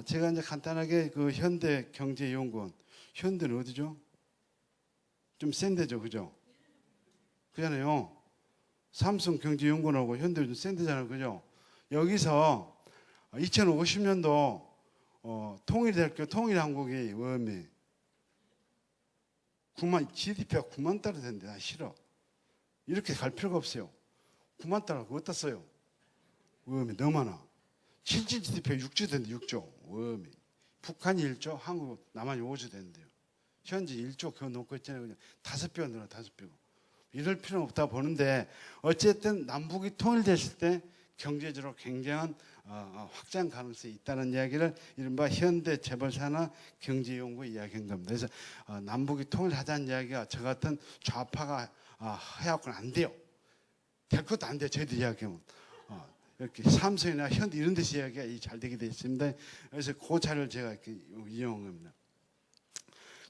제가 이제 간단하게 그 현대경제연구원, 현대는 어디죠? 좀 센 데죠, 그죠? 그잖아요. 삼성경제연구원하고 현대는 좀 센 데잖아요, 그죠? 여기서 2050년도 통일대학교 통일한국이 웜이 GDP가 9만 달러 된대. 나 싫어. 이렇게 갈 필요가 없어요. 9만 달러 어디다 써요? 웜이 너무 많아. 실질 GDP가 6조 된대. 6조 웜이. 북한이 1조, 한국, 남한이 5조 된대요. 현재 1조 그거 놓고 있잖아요. 그냥 5배가 늘어, 5배가. 이럴 필요는 없다 보는데 어쨌든 남북이 통일됐을 때 경제적으로 굉장한 확장 가능성이 있다는 이야기를 이른바 현대 재벌산업 경제연구 이야기한 겁니다. 그래서 남북이 통일하자는 이야기가 저 같은 좌파가 해갖고는 안 돼요. 될 것도 안 돼요. 저희들 이야기하면. 이렇게 삼성이나 현대 이런 데서 이야기가 잘 되게 되어 있습니다. 그래서 그 자료를 제가 이렇게 이용한 겁니다.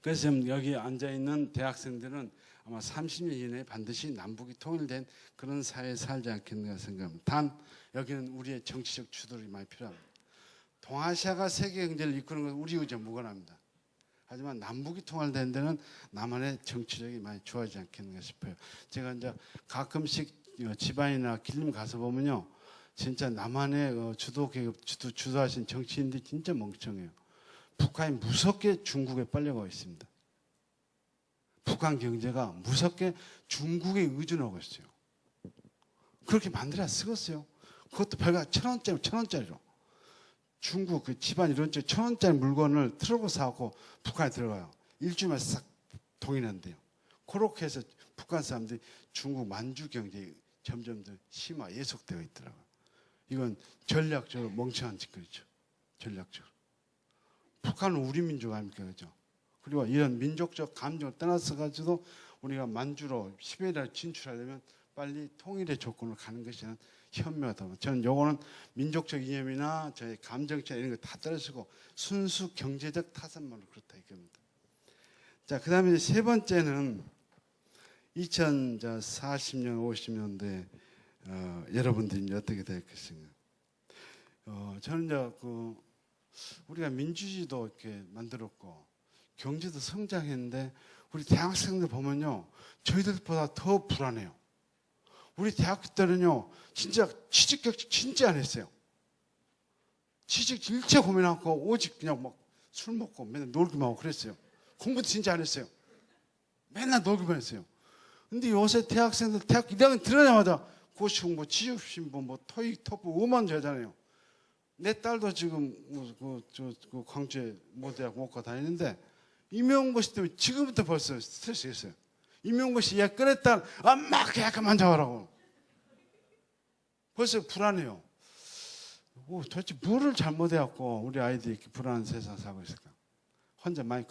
그래서 지금 여기 앉아있는 대학생들은 아마 30년 이내에 반드시 남북이 통일된 그런 사회에 살지 않겠는가 생각합니다. 단 여기는 우리의 정치적 주도력이 많이 필요합니다. 동아시아가 세계 경제를 이끄는 것은 우리 의지와 무관합니다. 하지만 남북이 통일된 데는 남한의 정치력이 많이 좋아지지 않겠는가 싶어요. 제가 이제 가끔씩 지방이나 길림 가서 보면요, 진짜 남한의 주도하신 정치인들이 진짜 멍청해요. 북한이 무섭게 중국에 빨려가고 있습니다. 북한 경제가 무섭게 중국에 의존하고 있어요. 그렇게 만들어야 쓰겠어요. 그것도 별거 1,000원짜리로. 중국 그 집안 이런 쪽 1,000원짜리 물건을 트럭으로 사고 북한에 들어가요. 일주일만 싹 동인한대요. 그렇게 해서 북한 사람들이 중국 만주 경제에 점점 더 예속되어 있더라고요. 이건 전략적으로 멍청한 짓거리죠. 전략적으로. 북한은 우리 민족 아닙니까, 그죠? 그리고 이런 민족적 감정을 떠나서 가지고 우리가 만주로 시베리아를 진출하려면 빨리 통일의 조건으로 가는 것이 현명하다. 저는 요거는 민족적 이념이나 저희 감정적 이런 거 다 떨어지고 순수 경제적 타산만으로 그렇다 이겁니다. 자, 그다음에 세 번째는 2040년, 50년대 여러분들이 이제 어떻게 될 것인가. 저는 이제 우리가 민주주의도 이렇게 만들었고 경제도 성장했는데 우리 대학생들 보면요, 저희들보다 더 불안해요. 우리 대학교 때는요, 진짜 취직 격식 진짜 안 했어요. 취직 일체 고민하고 오직 그냥 막 술 먹고 맨날 놀기만 하고 그랬어요. 공부도 진짜 안 했어요. 맨날 놀기만 했어요. 근데 요새 대학생들 대학 1학년 들어가자마자 고시공부, 취업신부, 토익, 토플 5만 줘야잖아요. 내 딸도 지금 광주에 모대학 못 가 다니는데 임용고시 때문에 지금부터 벌써 스트레스 있어요. 임용고시 예약 꺼냈다, 엄마 그 약간만 잡아라고. 벌써 불안해요. 도대체 뭐를 잘못해갖고 우리 아이들이 이렇게 불안한 세상 살고 있을까? 혼자 많이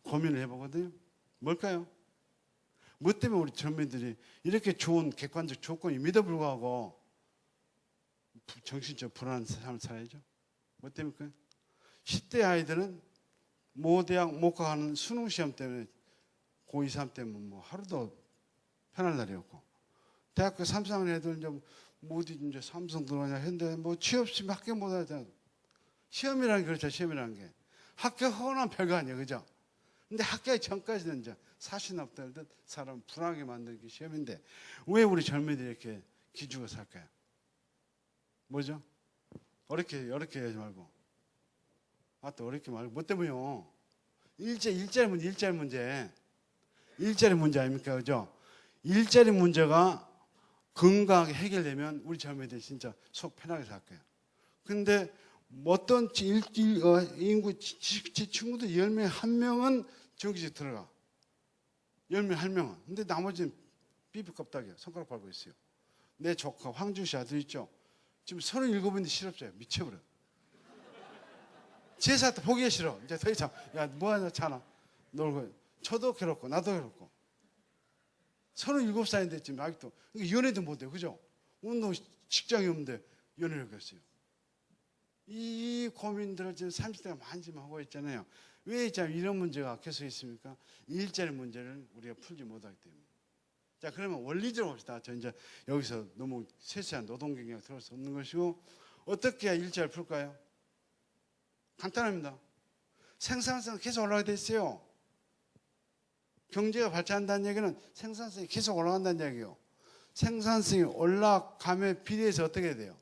고민을 해보거든요. 뭘까요? 뭐 때문에 우리 젊은이들이 이렇게 좋은 객관적 조건임에도 불구하고 정신적 불안한 삶을 살아야죠? 뭐 때문일까요? 10대 아이들은 모대학 못 가는 수능 시험 때문에 고2, 3 때문에 하루도 편할 날이 없고, 대학교 3, 4학년 애들 이제 삼성 들어가냐 현대 취업 시험 합격 못 하잖아. 시험이라는 게 그렇죠. 시험이라는 게 합격하고 나면 별거 아니에요, 그죠? 근데 합격 전까지는 이제 사실 없다는 사람 불안하게 만드는 게 시험인데 왜 우리 젊은이들이 이렇게 기죽어 살까요? 뭐죠? 어렵게 하지 말고. 또 어렵게 말고. 뭐 때문에요? 일자리 문제 아닙니까? 그죠? 일자리 문제가 건강하게 해결되면 우리 젊은이들이 진짜 속 편하게 살 거예요. 근데 어떤 인구 제 친구들 10명에 1명은 정규직 들어가. 10명에 1명은. 근데 나머지는 삐삐껍다기야. 손가락 밟고 있어요. 내 조카 황준 씨 아들 있죠? 지금 37인데 실업자예요. 미쳐버려. 제사도 보기가 싫어. 이제 더 이상 야 뭐하냐 자나 놀고. 저도 괴롭고 나도 괴롭고. 37살인데 지금 아직도 연애도 못해요. 그죠? 운동 직장이 없는데 연애를 했어요. 이 고민들을 지금 30대가 많이 지금 하고 있잖아요. 왜 이런 문제가 계속 있습니까? 일자리 문제를 우리가 풀지 못하기 때문에. 자, 그러면 원리적으로 봅시다. 저 이제 여기서 너무 세세한 노동 경쟁이 들어올 수 없는 것이고, 어떻게 해야 일자리를 풀까요? 간단합니다. 생산성이 계속 올라가게 돼 있어요. 경제가 발전한다는 얘기는 생산성이 계속 올라간다는 얘기예요. 생산성이 올라감에 비례해서 어떻게 해야 돼요?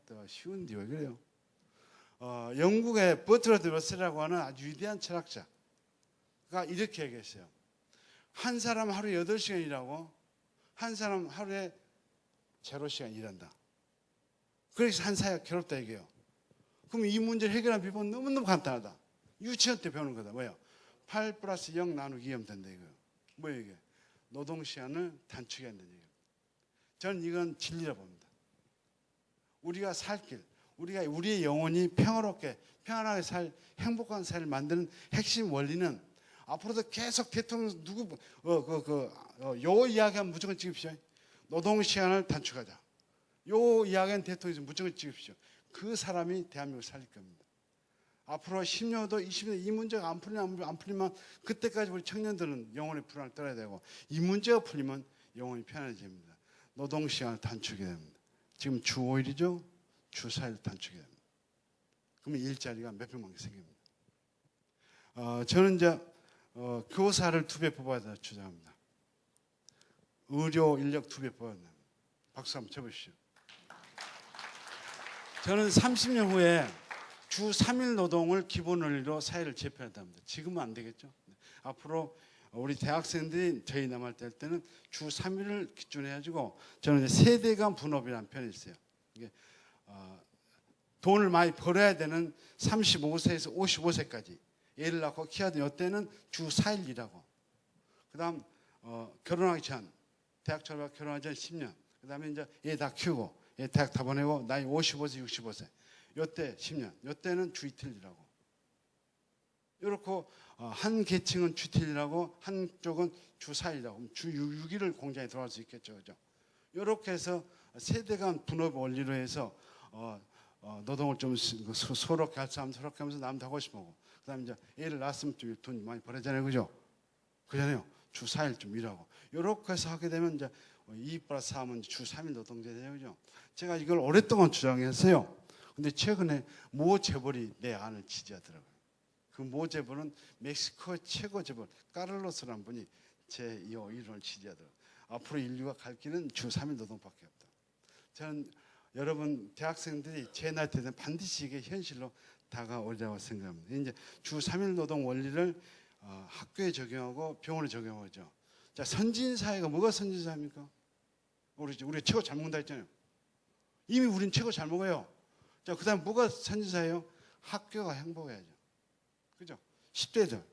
또 쉬운데 왜 그래요? 영국의 버트라드 러셀이라고 하는 아주 위대한 철학자가 이렇게 얘기했어요. 한 사람 하루에 8시간 일하고 한 사람 하루에 0시간 일한다. 그래서 한 사회가 괴롭다 얘기해요. 그럼 이 문제를 해결하는 비법은 너무너무 간단하다. 유치원 때 배우는 거다. 뭐예요? 8 플러스 0 나누기 2하면 된다 이거예요. 뭐예요 이게? 노동시간을 단축해야 한다는 얘기예요. 저는 이건 진리라 봅니다. 우리가 살 길, 우리의 영혼이 평화롭게 평안하게 살 행복한 삶을 만드는 핵심 원리는 앞으로도 계속 대통령 요 이야기하면 무조건 찍으십시오. 노동시간을 단축하자. 요 이야기는 대통령이 무조건 찍으십시오. 그 사람이 대한민국을 살릴 겁니다. 앞으로 10년도 20년 이 문제가 안 풀리면 그때까지 우리 청년들은 영혼의 불안을 떨어야 되고 이 문제가 풀리면 영혼이 편안해집니다. 노동시간을 단축해야 됩니다. 지금 주 5일이죠. 주 4일 단축해야 됩니다. 그러면 일자리가 몇백만 개 생깁니다. 저는 이제 교사를 2배 뽑아야 된다고 주장합니다. 의료 인력 2배 뽑아야 된다. 박수 한번 쳐보시죠. 저는 30년 후에 주 3일 노동을 기본 원리로 사회를 제표한다 합니다. 지금은 안 되겠죠. 앞으로 우리 대학생들이 저희 남할 때는 주 3일을 기준으로 해가지고 저는 이제 세대 간 분업이라는 편이 있어요. 이게 돈을 많이 벌어야 되는 35세에서 55세까지 애를 낳고 키워야 되는 이때는 주 4일 일하고 그 다음 결혼하기 전 대학 졸업하고 결혼하기 전 10년 그 다음에 이제 얘 다 키우고 얘 대학 다 보내고 나이 55세 65세 요때 10년 요때는 주 이틀 일하고 이렇게 한 계층은 주 이틀 일하고 한쪽은 주 4일 일하고 주 6일을 공장에 들어갈 수 있겠죠. 그죠? 이렇게 해서 세대 간 분업 원리로 해서 노동을 좀 서로 결사하면 서로 하면서 남도 하고 싶고 그다음에 이제 애를 낳았으면 좀 돈 많이 벌었잖아요. 그죠? 그잖아요. 주 4일 좀 일하고 이렇게 해서 하게 되면 이제 2 플러스 3은 주 3일 노동제잖아요. 그죠? 제가 이걸 오랫동안 주장했어요. 근데 최근에 모 재벌이 내 안을 지지하더라고요. 그 모 재벌은 멕시코의 최고 재벌 카를로스라는 분이 제 이 이론을 지지하더라고요. 앞으로 인류가 갈 길은 주 3일 노동밖에 없다. 저는 여러분 대학생들이 제 나이 때는 반드시 이게 현실로 다가오리라고 생각합니다. 이제 주 3일 노동 원리를 학교에 적용하고 병원에 적용하죠. 자, 선진 사회가 뭐가 선진 사회입니까? 우리 최고 잘 먹는다 했잖아요. 이미 우린 최고 잘 먹어요. 자, 그다음 뭐가 선진 사회예요? 학교가 행복해야죠. 그죠? 10대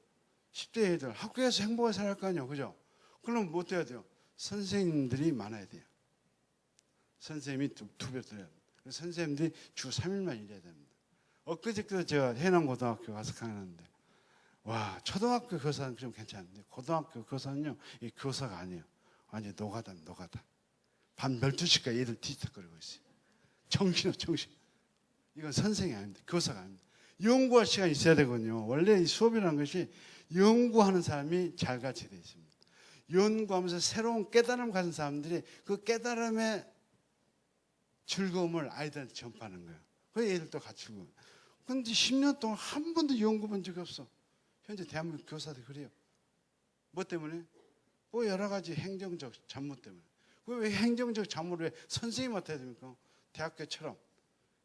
애들 학교에서 행복하게 살아야 할 거 아니에요. 그죠? 그럼 뭐 돼야 돼요? 선생님들이 많아야 돼요. 선생님이 두 배 들어야 돼요. 선생님들이 주 3일만 일해야 됩니다. 엊그저께 제가 해남고등학교 가서 강연하는데 와 초등학교 교사는 좀 괜찮은데 고등학교 교사는요 이 교사가 아니에요. 완전 노가다. 밤 12시까지 애들 뒤척거리고 있어요. 정신. 이건 선생이 아닙니다. 교사가 아닙니다. 연구할 시간이 있어야 되거든요. 원래 이 수업이라는 것이 연구하는 사람이 잘 같이 되어 있습니다. 연구하면서 새로운 깨달음을 가진 사람들이 그 깨달음의 즐거움을 아이들한테 전파하는 거예요. 그래서 애들도 같이 즐거워요. 그런데 10년 동안 한 번도 연구 본 적이 없어. 현재 대한민국 교사들이 그래요. 뭐 때문에? 뭐 여러 가지 행정적 잘못 때문에. 왜 행정적 잘못을 왜 선생님한테 해야 됩니까? 대학교처럼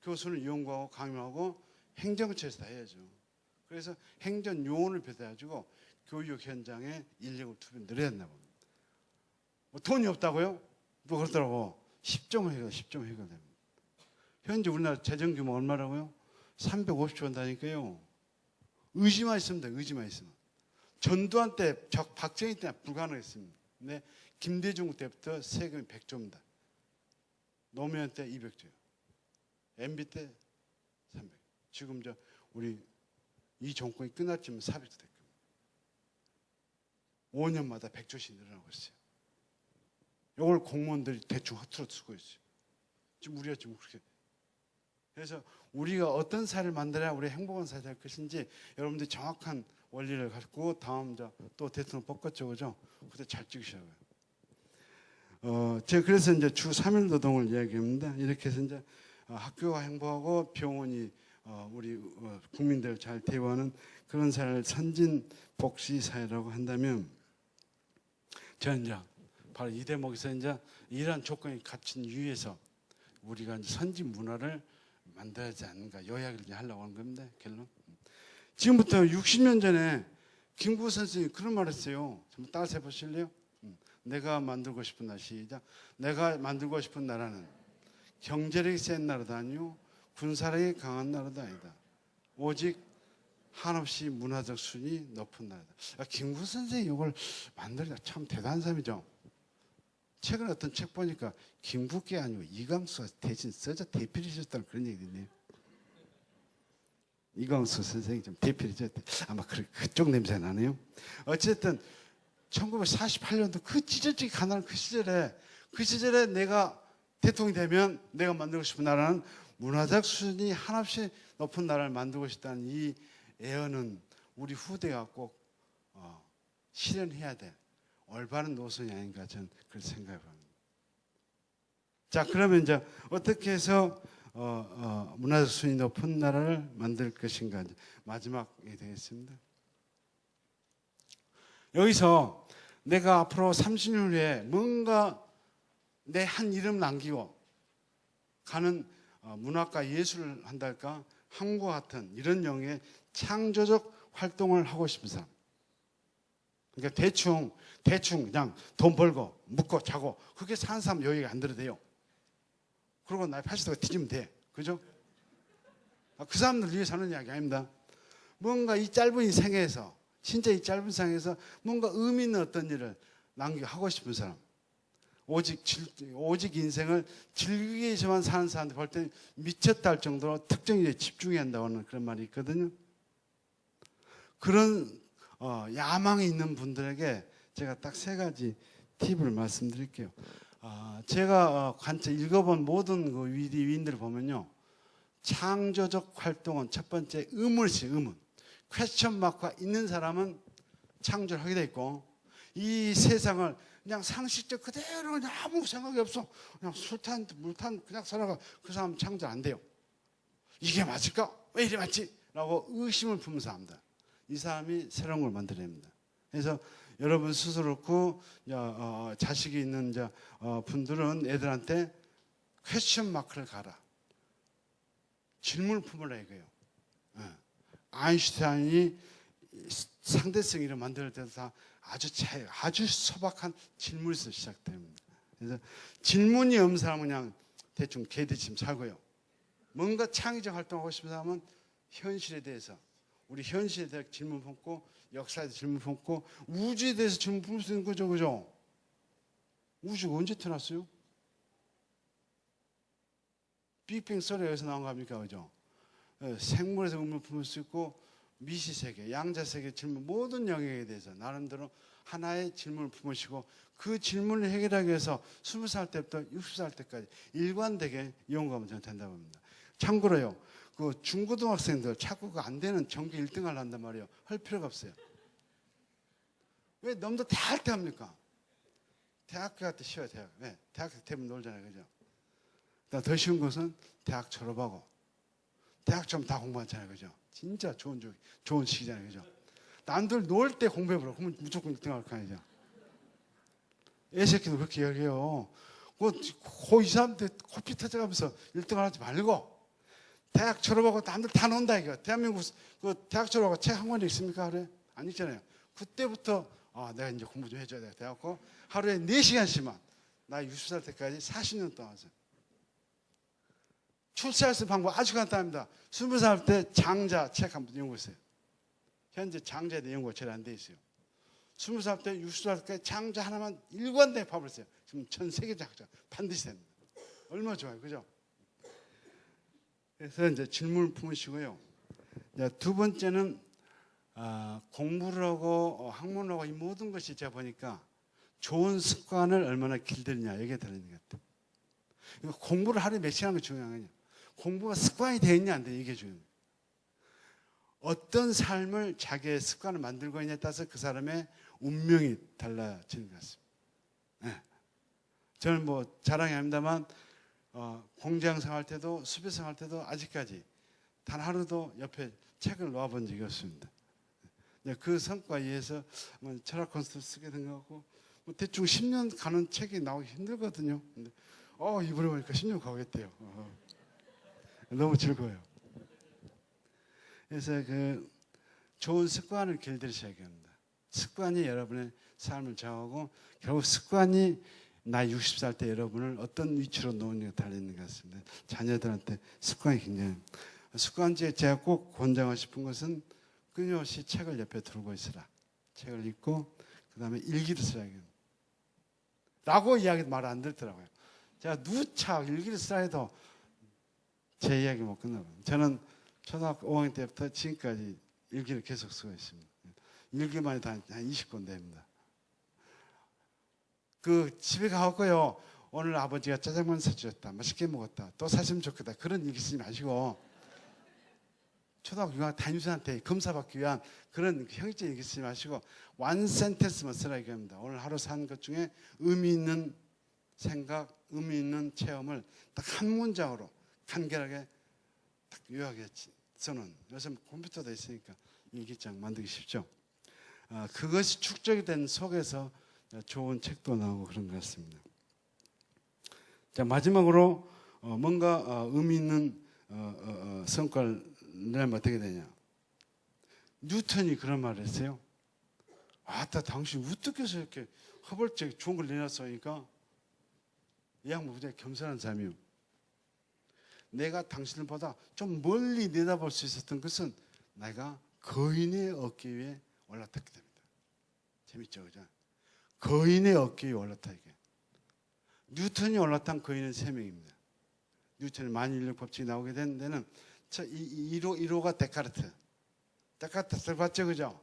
교수는 연구하고 강요하고 행정처에서 다 해야죠. 그래서 행정 요원을 배대해가지고 교육 현장에 인력을 투입 늘려야 된다고 봅니다. 뭐 돈이 없다고요? 뭐 그렇더라고. 10점 해결됩니다. 현재 우리나라 재정 규모 얼마라고요? 350조 원다니까요. 의지만 있으면 돼요. 의지만 있으면. 전두환 때 박정희 때 불가능했습니다. 근데 김대중 때부터 세금이 100조입니다. 노무현 때 200조요. MB 때 300. 지금 우리 이 정권이 끝났지만 400조 될 겁니다. 5년마다 100조씩 늘어나고 있어요. 이걸 공무원들이 대충 허투루 쓰고 있어요. 지금 우리가 지금 그렇게. 그래서 우리가 어떤 사회를 만들어야 우리 행복한 사회가 될 것인지 여러분들이 정확한 원리를 갖고 다음 또 대통령 뽑겠죠, 그죠? 그때 잘 찍으셔야 해요. 제가 그래서 이제 주 3일 노동을 이야기합니다. 이렇게 해서 이제 학교가 행복하고 병원이 우리 국민들 잘 대우하는 그런 사회를 선진 복지 사회라고 한다면 저는 이제 바로 이 대목에서 이제 이러한 조건이 갖춘 이유에서 우리가 이제 선진 문화를 만들어야지 않는가 요약을 이제 하려고 하는 겁니다. 결론. 지금부터 60년 전에 김구 선생님이 그런 말 했어요. 한번 따라해 보실래요? 내가 만들고 싶은 나라 시작. 내가 만들고 싶은 나라는 경제력이 센 나라도 아니요 군사력이 강한 나라도 아니다. 오직 한없이 문화적 순위 높은 나라다. 김구 선생이 이걸 만들기가 참 대단한 사람이죠. 최근에 어떤 책 보니까 김구께 아니고 이광수가 대신 써자 대필해 줬다는 그런 얘기 있네요. 이광수 선생이 좀 대필해 줬대. 아마 그쪽 냄새 나네요. 어쨌든 1948년도 그 찢어지게 가난한 그 시절에 내가 대통령이 되면 내가 만들고 싶은 나라는 문화적 수준이 한없이 높은 나라를 만들고 싶다는 이 애언은 우리 후대가 꼭 실현해야 될 올바른 노선이 아닌가 저는 그렇게 생각해 봅니다. 자, 그러면 이제 어떻게 해서 문화적 수준이 높은 나라를 만들 것인가 마지막이 되겠습니다. 여기서 내가 앞으로 30년 후에 뭔가 내 한 이름 남기고 가는 문학과 예술을 한달까 한국과 같은 이런 영역의 창조적 활동을 하고 싶은 사람. 그러니까 대충 그냥 돈 벌고 먹고 자고 그렇게 사는 사람 여기가 안 들어도 돼요. 그리고 나이 80대가 뒤지면 돼. 그죠? 그 사람들 위해 사는 이야기 아닙니다. 뭔가 이 짧은 인생에서 진짜 이 짧은 생에서 뭔가 의미 있는 어떤 일을 하고 싶은 사람. 오직 인생을 즐기기 위해서만 사는 사람들 볼 때 미쳤다 할 정도로 특정 일에 집중해야 한다고 하는 그런 말이 있거든요. 그런 야망이 있는 분들에게 제가 딱 3가지 팁을 말씀드릴게요. 제가 읽어본 모든 그 위인들을 보면요. 창조적 활동은 첫 번째 의문. 퀘스천 마크가 있는 사람은 창조를 하게 돼 있고 이 세상을 그냥 상식적 그대로 그냥 아무 생각이 없어 그냥 술탄 물탄 그냥 살아가 그 사람 창조 안 돼요. 이게 맞을까? 왜 이래 맞지? 라고 의심을 품는 사람들. 이 사람이 새로운 걸 만들어냅니다. 그래서 여러분 스스로 그렇고 자식이 있는 분들은 애들한테 퀘스천 마크를 가라. 질문을 품으라 이거예요. 아인슈타인이 상대성이를 만들 때도 다 아주 소박한 질문에서 시작됩니다. 그래서 질문이 없는 사람은 그냥 대충 개대침 살고요. 뭔가 창의적 활동하고 싶은 사람은 현실에 대해서 우리 현실에 대해 질문 품고 역사에 대해서 질문 품고 우주에 대해서 질문 품을 수 있는 거죠. 그죠? 우주가 언제 태어났어요? 빅뱅 소리가 여기서 나온 거 아닙니까? 그죠? 생물에서 의문을 품을 수 있고 미시세계, 양자세계 질문 모든 영역에 대해서 나름대로 하나의 질문을 품으시고 그 질문을 해결하기 위해서 20살 때부터 60살 때까지 일관되게 연구하면 저는 된다고 합니다. 참고로요. 그 중고등학생들 자꾸 안 되는 전교 1등을 한단 말이에요. 할 필요가 없어요. 왜 너무도 다 할 때 합니까? 대학교 갈 때 쉬워요. 대학. 왜? 대학교 되면 놀잖아요. 그죠? 더 쉬운 것은 대학 졸업하고 대학 좀 다 공부하잖아요. 그죠? 진짜 좋은 시기잖아요. 그죠? 남들 놀 때 공부해보라. 그러면 무조건 1등 할 거 아니죠. 애새끼도 그렇게 이야기해요. 이 사람한테 코피 터져가면서 1등을 하지 말고 대학 졸업하고 남들 다 논다 이거. 대한민국 그 대학 졸업하고 책 한 권 읽습니까? 하루에? 안 읽잖아요. 그때부터 내가 이제 공부 좀 해줘야 돼. 대학교 하루에 4시간씩만 나 60살 때까지 40년 동안 하세요. 출세할 수 있는 방법 아주 간단합니다. 20살 때 장자 책 한번 연구했어요. 현재 장자에 대한 연구가 제일 안 돼 있어요. 20살 때 60살 때 장자 하나만 일관되게 파버렸어요. 지금 전 세계적 학자 반드시 됩니다. 얼마나 좋아요. 그죠? 그래서 이제 질문을 품으시고요. 두 번째는 공부를 하고 학문을 하고 이 모든 것이 제가 보니까 좋은 습관을 얼마나 길들이냐 여기에 들어있는 것 같아요. 공부를 하루에 몇 시간 하는 게 중요한 거냐. 공부가 습관이 되어 있냐 안 되냐 이게 중요해요. 어떤 삶을 자기의 습관을 만들고 있냐에 따라서 그 사람의 운명이 달라지는 것 같습니다. 네. 저는 자랑이 아닙니다만 공장 생활 때도 수배 생활 때도 아직까지 단 하루도 옆에 책을 놓아본 적이 없습니다. 그 성과에 의해서 철학 콘서트 쓰게 된 거고 뭐 대충 10년 가는 책이 나오기 힘들거든요. 근데 이번에 보니까 10년 가겠대요. 너무 즐거워요. 그래서 그 좋은 습관을 길들이셔야 합니다. 습관이 여러분의 삶을 정하고 결국 습관이 나이 60살 때 여러분을 어떤 위치로 놓느냐에 달려있는 것 같습니다. 자녀들한테 습관이 굉장히 습관지에 제가 꼭 권장하고 싶은 것은 끊임없이 책을 옆에 두고 있으라. 책을 읽고 그 다음에 일기를 쓰라. 라고 이야기도 말 안 듣더라고요. 제가 누차 일기를 쓰라 해도 제 이야기 못 끝나거든요. 저는 초등학교 5학년 때부터 지금까지 일기를 계속 쓰고 있습니다. 일기만 해도 한 20권 됩니다. 그 집에 가고요. 오늘 아버지가 짜장면 사주셨다. 맛있게 먹었다. 또 사주면 좋겠다. 그런 일기 쓰지 마시고 초등학교 6학년 담임선생한테 검사받기 위한 그런 형식적인 일기 쓰지 마시고 원 센텐스만 쓰라 이겁니다. 오늘 하루 산 것 중에 의미 있는 생각, 의미 있는 체험을 딱 한 문장으로 간결하게 딱 요약해 써놓은. 요즘 컴퓨터도 있으니까 일기장 만들기 쉽죠. 그것이 축적이 된 속에서 좋은 책도 나오고 그런 것 같습니다. 자, 마지막으로 뭔가 의미 있는 성과를 내면 어떻게 되냐. 뉴턴이 그런 말을 했어요. 아따 당신 어떻게 해서 이렇게 허벌쩍 좋은 걸 내놨으니까 이 양반 굉장히 겸손한 사람이요. 내가 당신보다 좀 멀리 내다볼 수 있었던 것은 내가 거인의 어깨 위에 올라탔기 때문이다. 재밌죠, 그죠? 거인의 어깨 위에 올라타 이게. 뉴턴이 올라탄 거인은 3명입니다. 뉴턴의 만인력 법칙이 나오게 된 데는 1호가 데카르트. 데카르트 들어봤죠, 그죠?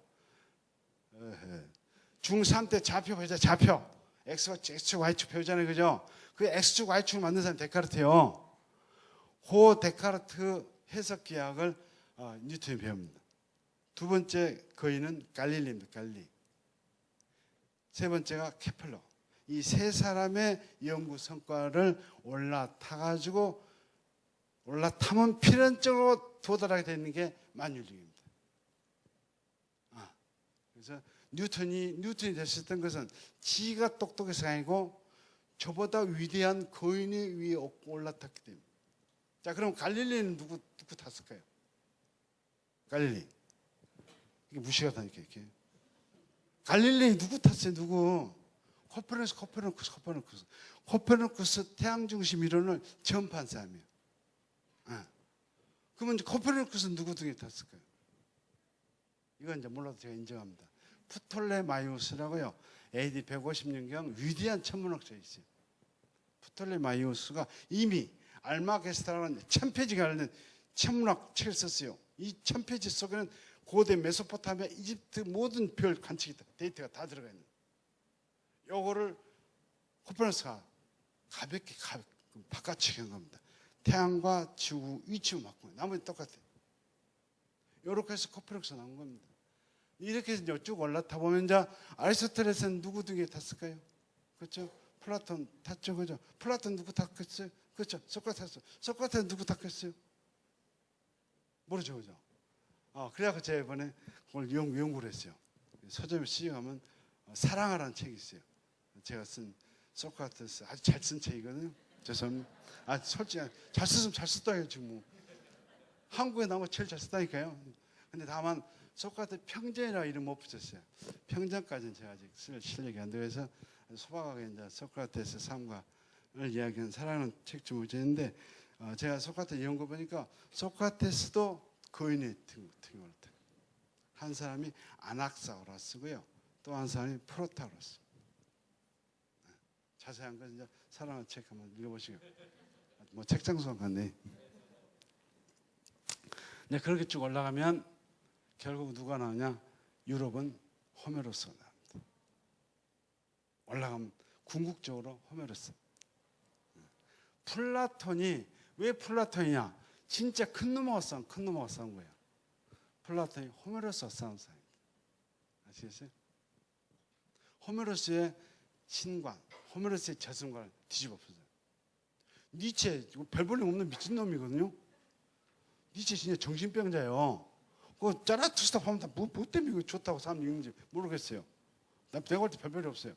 중3 때 좌표 배우자 좌표. X축, Y축 배우잖아요, 그죠? 그 X축, Y축을 만든 사람이 데카르트예요. 그 데카르트 해석 기하학을 뉴턴이 배웁니다. 두 번째 거인은 갈릴리입니다. 갈릴리. 세 번째가 케플러. 이 세 사람의 연구 성과를 올라타면 필연적으로 도달하게 되는 게 만유력입니다. 그래서 뉴턴이 됐었던 것은 지가 똑똑해서가 아니고 저보다 위대한 거인의 위에 올라탔기 때문에. 자, 그럼 갈릴리는 누구 탔을까요? 갈릴리. 이게 무시가 다니까 이렇게. 갈릴리 누구 탔어요? 누구? 코페르니쿠스 태양 중심 이론을 전파한 사람이에요. 그러면 이제 코페르니쿠스는 누구 등에 탔을까요? 이건 이제 몰라도 제가 인정합니다. 프톨레마이오스라고요. AD 150년경 위대한 천문학자가 있어요. 프톨레마이오스가 이미 알마게스타라는 1000페이지가 달린 천문학 책을 썼어요. 이 1000페이지 속에는 고대 메소포타미아, 이집트 모든 별 관측이 데이터가 다 들어가 있는. 요거를 코페르니쿠스가 가볍게 바깥치기 한 겁니다. 태양과 지구 위치만 바꾸고 나머지 똑같아요. 요렇게 해서 코페르니쿠스가 나온 겁니다. 이렇게 해서 쭉 올라타 보면 이제 아리스토텔레스는 누구 등에 탔을까요? 그렇죠? 플라톤 탔죠, 그죠? 플라톤 누구 탔겠어요? 그렇죠? 소크라테스. 소크라테스 누구 탔겠어요? 모르죠, 그죠? 그래서 제가 이번에 그걸 연구를 했어요. 서점에 시중하면 사랑하라는 책이 있어요. 제가 쓴 소크라테스 아주 잘 쓴 책이거든요. 죄송합니다. 솔직히 잘 썼으면 잘 썼다고요, 지금 뭐. 한국에 나온 거 제일 잘 썼다니까요. 근데 다만 소크라테스 평전이라고 이름 못 붙였어요. 평전까지는 제가 아직 쓸 실력이 안 되어서 소박하게 이제 소크라테스 삶과를 이야기하는 사랑하는 책 좀 붙였는데 제가 소크라테스 연구 보니까 소크라테스도 거인의 등에 올랐다. 한 사람이 아낙사우라스고요. 또 한 사람이 프로타우러스. 자세한 건 이제 사랑하는 책 한번 읽어보시고 뭐 책장수가 같네. 네, 그렇게 쭉 올라가면 결국 누가 나오냐? 유럽은 호메로스가 나옵니다. 올라가면 궁극적으로 호메로스. 플라톤이 왜 플라톤이냐? 진짜 큰 놈하고 싸운 거예요. 플라톤이 호메로스와 싸운 사람입니다. 아시겠어요? 호메로스의 신관, 호메로스의 저승관을 뒤집어 엎어요. 니체, 별 볼일 없는 미친놈이거든요. 니체 진짜 정신병자예요. 그 짜라투스타 하면 뭐 때문에 이거 좋다고 사람들이 읽는지 모르겠어요. 내가 볼 때 별별이 없어요.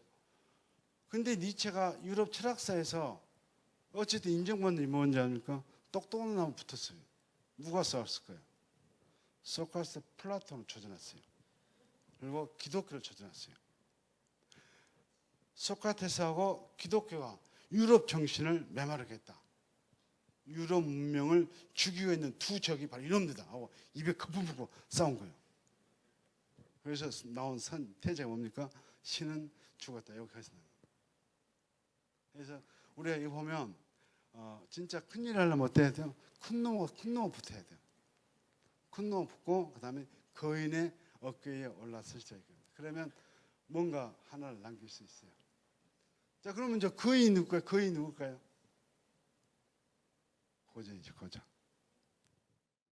근데 니체가 유럽 철학사에서 어쨌든 인정받는 게 뭔지 아닙니까? 똑똑한 놈 붙었어요. 누가 싸웠을 거예요? 소크라테스, 플라톤을 조져놨어요. 그리고 기독교를 조져놨어요. 소크라테스하고 기독교가 유럽 정신을 메마르게 했다. 유럽 문명을 죽이고 있는 두 적이 바로 이놈들다 하고 입에 거품 불고 싸운 거예요. 그래서 나온 태제가 뭡니까? 신은 죽었다. 여기까지 나와요. 그래서 우리가 이거 보면 진짜 큰일 하려면 어떻게 해야 돼요? 큰 놈은 붙어야 돼요. 큰 놈 붙고 그 다음에 거인의 어깨에 올라서셔야 돼요. 그러면 뭔가 하나를 남길 수 있어요. 자, 그러면 이제 거인이 누굴까요? 거인이 누굴까요? 고전이죠, 고전.